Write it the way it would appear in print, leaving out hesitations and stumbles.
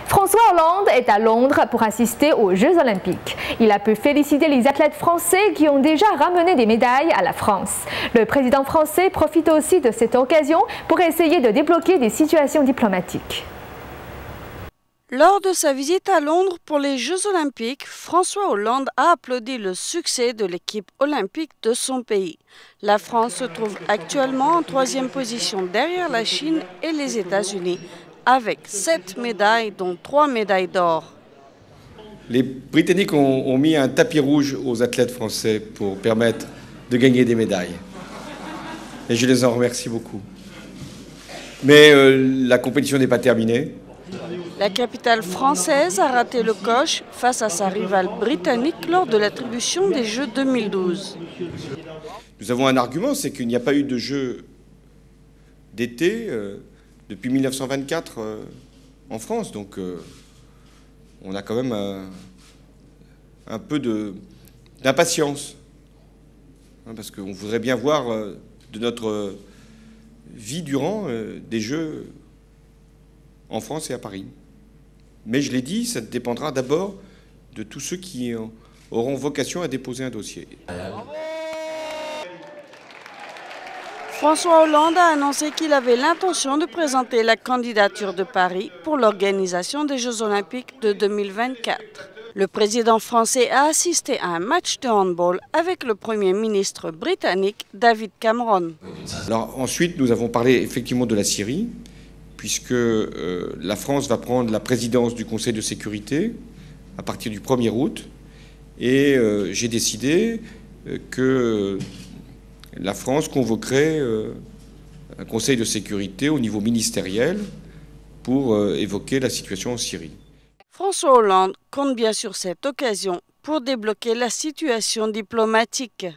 François Hollande est à Londres pour assister aux Jeux Olympiques. Il a pu féliciter les athlètes français qui ont déjà ramené des médailles à la France. Le président français profite aussi de cette occasion pour essayer de débloquer des situations diplomatiques. Lors de sa visite à Londres pour les Jeux Olympiques, François Hollande a applaudi le succès de l'équipe olympique de son pays. La France se trouve actuellement en 3e position derrière la Chine et les États-Unis, avec 7 médailles, dont 3 médailles d'or. Les Britanniques ont mis un tapis rouge aux athlètes français pour permettre de gagner des médailles. Et je les en remercie beaucoup. Mais la compétition n'est pas terminée. La capitale française a raté le coche face à sa rivale britannique lors de l'attribution des Jeux 2012. Nous avons un argument, c'est qu'il n'y a pas eu de Jeux d'été depuis 1924 en France. Donc on a quand même un peu d'impatience. Parce qu'on voudrait bien voir de notre vie durant des Jeux en France et à Paris. Mais je l'ai dit, ça dépendra d'abord de tous ceux qui auront vocation à déposer un dossier. François Hollande a annoncé qu'il avait l'intention de présenter la candidature de Paris pour l'organisation des Jeux Olympiques de 2024. Le président français a assisté à un match de handball avec le Premier ministre britannique David Cameron. Alors ensuite, nous avons parlé effectivement de la Syrie, puisque la France va prendre la présidence du Conseil de sécurité à partir du 1er août. Et j'ai décidé que la France convoquerait un Conseil de sécurité au niveau ministériel pour évoquer la situation en Syrie. François Hollande compte bien sur cette occasion pour débloquer la situation diplomatique.